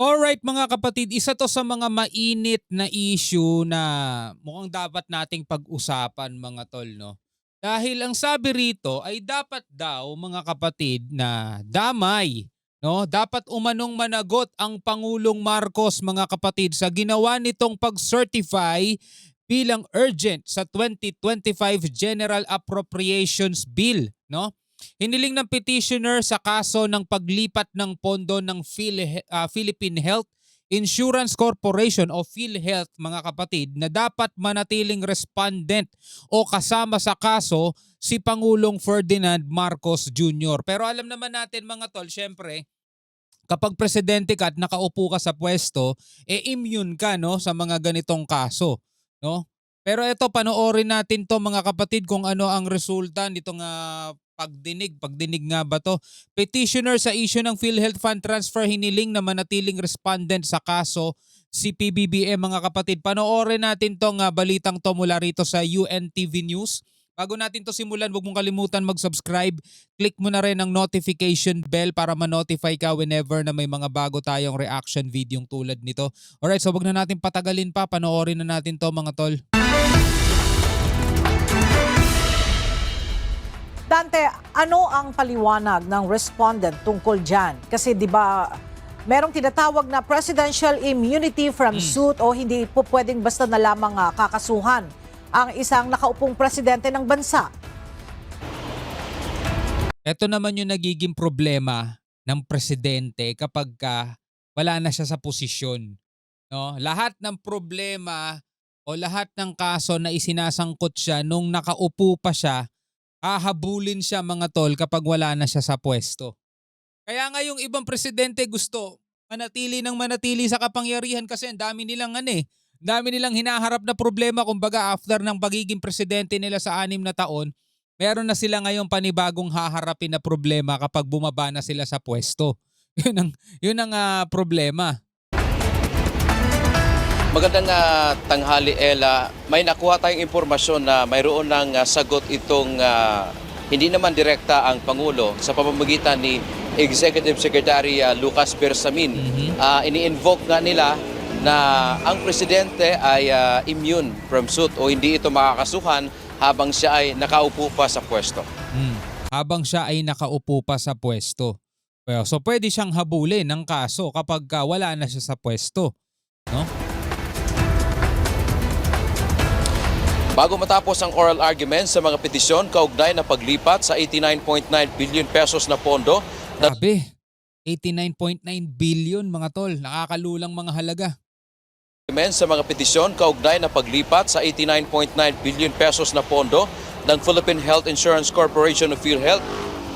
Alright mga kapatid, isa to sa mga mainit na issue na mukhang dapat nating pag-usapan mga tol, no? Dahil ang sabi rito ay dapat daw mga kapatid na damay, no? Dapat umanong managot ang Pangulong Marcos mga kapatid sa ginawa nitong pag-certify bilang urgent sa 2025 General Appropriations Bill, no? Hiniling ng petitioner sa kaso ng paglipat ng pondo ng Philippine Health Insurance Corporation o PhilHealth mga kapatid na dapat manatiling respondent o kasama sa kaso si Pangulong Ferdinand Marcos Jr. Pero alam naman natin mga tol, syempre, kapag presidente ka at nakaupo ka sa pwesto, immune ka no sa mga ganitong kaso, no? Pero ito panoorin natin to mga kapatid kung ano ang resulta nitong pagdinig nga ba to? Petitioner sa issue ng PhilHealth Fund Transfer hiniling na manatiling respondent sa kaso si PBBM mga kapatid. Panoorin natin tong balitang to mula rito sa UNTV News. Bago natin to simulan, huwag mong kalimutan mag-subscribe. Click mo na rin ang notification bell para ma-notify ka whenever na may mga bago tayong reaction video tulad nito. Alright, so wag na natin patagalin pa. Panoorin na natin to mga tol. Dante, ano ang paliwanag ng respondent tungkol dyan? Kasi di ba merong tinatawag na presidential immunity from suit o hindi po pwedeng basta na lamang kakasuhan ang isang nakaupong presidente ng bansa. Ito naman yung nagiging problema ng presidente kapag wala na siya sa posisyon. No? Lahat ng problema o lahat ng kaso na isinasangkot siya nung nakaupo pa siya, hahabulin siya mga tol kapag wala na siya sa pwesto. Kaya nga yung ibang presidente gusto manatili sa kapangyarihan kasi ang dami nilang dami nilang hinaharap na problema. Kumbaga after ng pagiging presidente nila sa 6 na taon, meron na sila ngayong panibagong haharapin na problema kapag bumaba na sila sa pwesto. Yun ang problema. Magandang tanghali, Ella. May nakuha tayong impormasyon na mayroon ng sagot itong hindi naman direkta ang Pangulo sa pamamagitan ni Executive Secretary Lucas Bersamin. Ini-invoke nga nila na ang presidente ay immune from suit o hindi ito makakasuhan habang siya ay nakaupo pa sa pwesto. Habang siya ay nakaupo pa sa pwesto. Well, so pwede siyang habulin ng kaso kapag wala na siya sa pwesto. No? Bago matapos ang oral argument sa mga petisyon kaugnay na paglipat sa 89.9 billion pesos na pondo. Grabe, 89.9 billion mga tol, nakakalulang mga halaga. Sa mga petisyon kaugnay na paglipat sa 89.9 billion pesos na pondo ng Philippine Health Insurance Corporation of PhilHealth,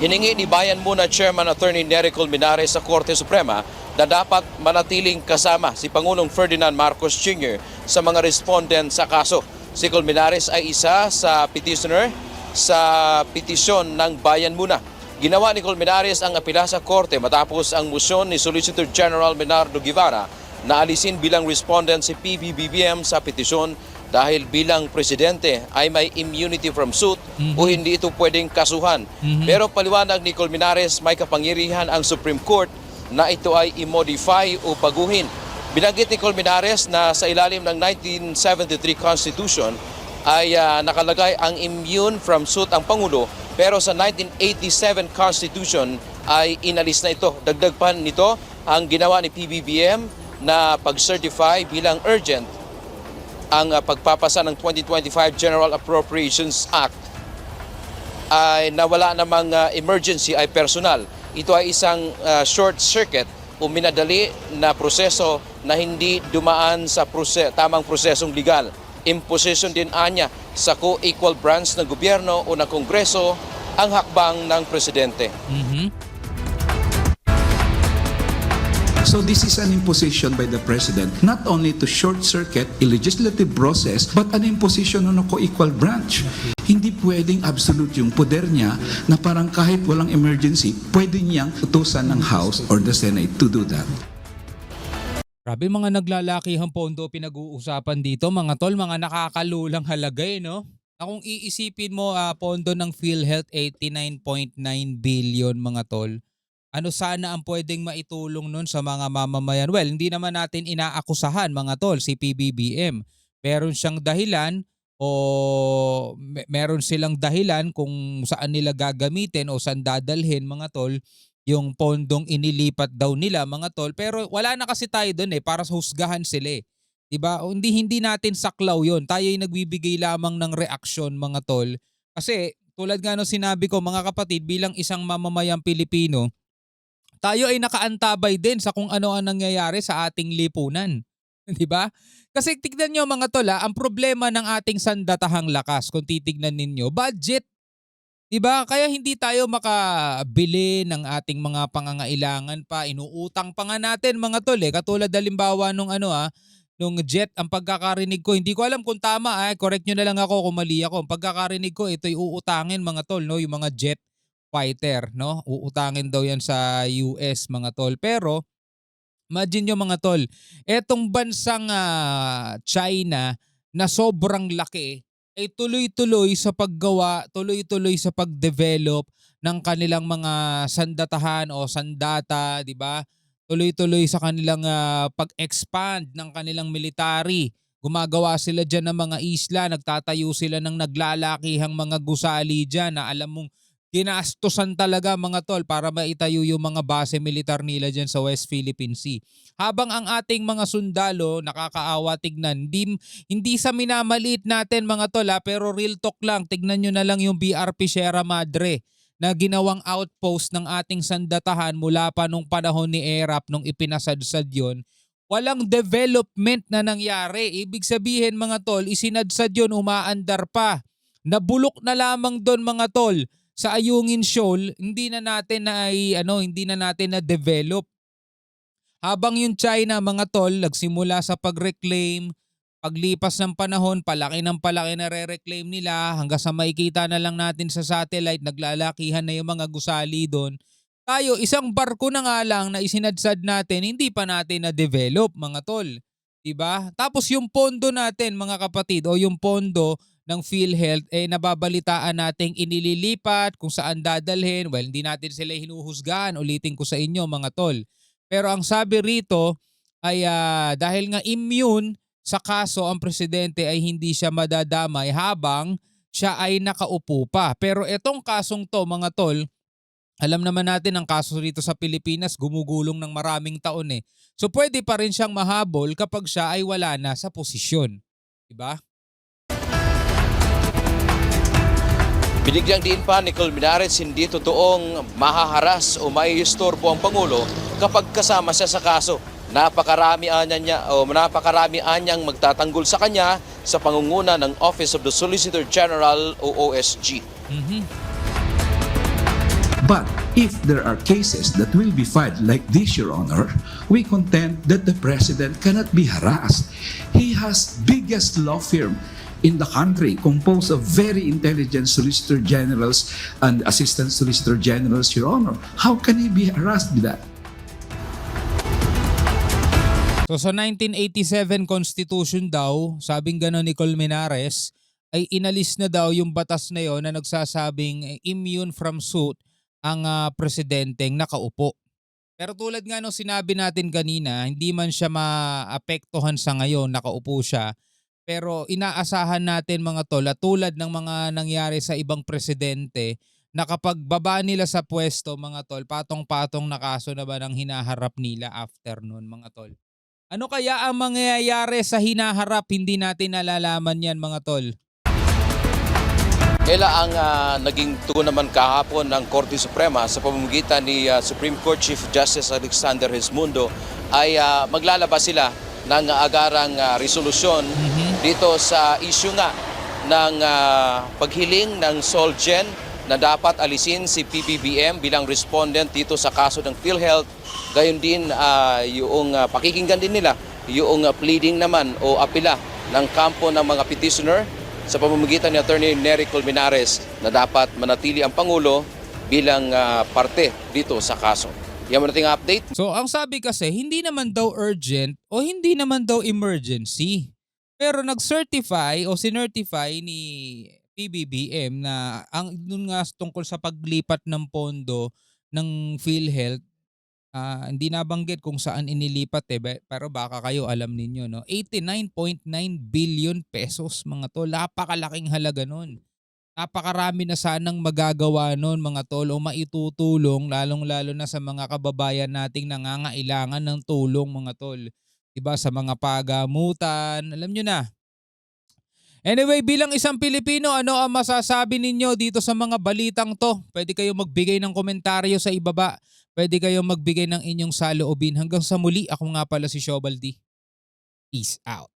hiningi ni Bayan Muna Chairman Attorney Nery Colmenares sa Korte Suprema na dapat manatiling kasama si Pangulong Ferdinand Marcos Jr. sa mga respondent sa kaso. Si Colmenares ay isa sa petitioner sa petisyon ng Bayan Muna. Ginawa ni Colmenares ang apela sa korte matapos ang musyon ni Solicitor General Bernardo Guevara na alisin bilang respondent si PBBM sa petisyon dahil bilang presidente ay may immunity from suit o hindi ito pwedeng kasuhan. Pero paliwanag ni Colmenares, may kapangyarihan ang Supreme Court na ito ay i-modify o baguhin. Binanggit ni Colmenares na sa ilalim ng 1973 Constitution ay nakalagay ang immune from suit ang Pangulo, pero sa 1987 Constitution ay inalis na ito. Dagdag pa nito ang ginawa ni PBBM na pag-certify bilang urgent ang pagpapasa ng 2025 General Appropriations Act ay nawala namang emergency ay personal. Ito ay isang short circuit o minadali na proseso na hindi dumaan sa tamang prosesong legal. Imposition din anya sa co-equal branch ng gobyerno o ng Kongreso ang hakbang ng presidente. So this is an imposition by the President not only to short-circuit a legislative process but an imposition on a co-equal branch. Hindi pwedeng absolute yung poder niya na parang kahit walang emergency, pwede niyang utusan ng House or the Senate to do that. Grabe mga naglalakihang pondo pinag-uusapan dito mga tol, mga nakakalulang halaga no? Na kung iisipin mo pondo ng PhilHealth 89.9 billion mga tol. Ano sana ang pwedeng maitulong nun sa mga mamamayan? Well, hindi naman natin inaakusahan mga tol si PBBM. Meron siyang dahilan o meron silang dahilan kung saan nila gagamitin o saan dadalhin mga tol yung pondong inilipat daw nila mga tol. Pero wala na kasi tayo doon para sa husgahan sila eh. 'Di ba? O hindi natin saklaw 'yon. Tayo ay nagbibigay lamang ng reaksyon mga tol. Kasi tulad nga nung sinabi ko mga kapatid, bilang isang mamamayang Pilipino, tayo ay nakaantabay din sa kung ano ang nangyayari sa ating lipunan. 'Di ba? Kasi tignan niyo mga tol, ang problema ng ating sandatahang lakas kung titignan ninyo, budget. 'Di ba? Kaya hindi tayo makabili ng ating mga pangangailangan pa. Inuutang pa nga natin mga tol Katulad halimbawa nung jet, ang pagkakarinig ko, hindi ko alam kung tama correct nyo na lang ako kung mali ako. Ang pagkakarinig ko, ito'y uutangin mga tol, no? Yung mga jet fighter, no? Uutangin daw yan sa US mga tol. Pero imagine nyo mga tol, etong bansang China na sobrang laki ay tuloy-tuloy sa paggawa, tuloy-tuloy sa pagdevelop ng kanilang mga sandatahan o sandata, di ba? Tuloy-tuloy sa kanilang pag-expand ng kanilang military. Gumagawa sila dyan ng mga isla, nagtatayo sila ng naglalakihang mga gusali dyan na alam mong ginastusan talaga mga tol para maitayo yung mga base militar nila dyan sa West Philippine Sea. Habang ang ating mga sundalo, nakakaawa tignan, hindi sa minamaliit natin mga tol pero real talk lang, tignan nyo na lang yung BRP Sierra Madre na ginawang outpost ng ating sandatahan mula pa nung panahon ni ERAP nung ipinasadsad yon. Walang development na nangyari. Ibig sabihin mga tol, isinadsad yon, umaandar pa. Nabulok na lamang doon mga tol sa Ayungin Shoal, hindi na natin na develop. Habang yung China mga tol nagsimula sa pag-reclaim, paglipas ng panahon, palaki ng palaki na re-reclaim nila hanggang sa makikita na lang natin sa satellite, naglalakihan na yung mga gusali doon. Tayo, isang barko na nga lang na isinadsad natin, hindi pa natin na-develop mga tol. Diba? Tapos yung pondo natin mga kapatid o yung pondo ng PhilHealth nababalitaan nating inililipat kung saan dadalhin. Well, hindi natin sila hinuhusgahan, ulitin ko sa inyo mga tol. Pero ang sabi rito ay dahil nga immune sa kaso ang presidente ay hindi siya madadamay habang siya ay nakaupo pa. Pero etong kasong to mga tol, alam naman natin ang kaso rito sa Pilipinas gumugulong ng maraming taon So pwede pa rin siyang mahabol kapag siya ay wala na sa posisyon. Diba? Binigyang diin pa ni Colmenares hindi totoong mahaharas o maiistorbo ang Pangulo kapag kasama siya sa kaso. Napakarami anyang magtatanggol sa kanya sa pangunguna ng Office of the Solicitor General o OSG. But if there are cases that will be filed like this, Your Honor, we contend that the President cannot be harassed. He has biggest law firm in the country composed of very intelligent Solicitor Generals and Assistant Solicitor Generals, Your Honor. How can he be harassed with that? So sa 1987 Constitution daw, sabing gano'n ni Colmenares, ay inalis na daw yung batas na yon na nagsasabing immune from suit ang presidenteng nakaupo. Pero tulad nga nung sinabi natin kanina, hindi man siya maapektuhan sa ngayon, nakaupo siya. Pero inaasahan natin mga tol, tulad ng mga nangyari sa ibang presidente, na kapag baba nila sa pwesto mga tol, patong-patong na kaso na ba ng hinaharap nila after nun mga tol. Ano kaya ang mangyayari sa hinaharap? Hindi natin nalalaman yan mga tol. Ela ang naging tugon naman kahapon ng Korte Suprema sa pamamagitan ni Supreme Court Chief Justice Alexander Hesmundo ay maglalabas sila ng agarang resolusyon dito sa issue nga ng paghiling ng Solgen na dapat alisin si PBBM bilang respondent dito sa kaso ng PhilHealth. Gayon din yung pakikinggan din nila yung pleading naman o apela ng kampo ng mga petitioner sa pamamagitan ni Attorney Nery Colmenares na dapat manatili ang Pangulo bilang parte dito sa kaso. Yan mo nating update. So ang sabi kasi, hindi naman daw urgent o hindi naman daw emergency. Pero nag-certify o sinertify ni PBBM na ang dun nga tungkol sa paglipat ng pondo ng PhilHealth. Hindi nabanggit kung saan inilipat pero baka kayo alam ninyo, no? 89.9 billion pesos mga tol. Napakalaking halaga nun. Napakarami na sanang magagawa nun mga tol o maitutulong lalong-lalo na sa mga kababayan nating nangangailangan ng tulong mga tol. Diba sa mga pagamutan, alam nyo na. Anyway, bilang isang Pilipino, ano ang masasabi ninyo dito sa mga balitang to? Pwede kayong magbigay ng komentaryo sa ibaba. Pwede kayong magbigay ng inyong saloobin. Hanggang sa muli, ako nga pala si Shobaldi. Peace out.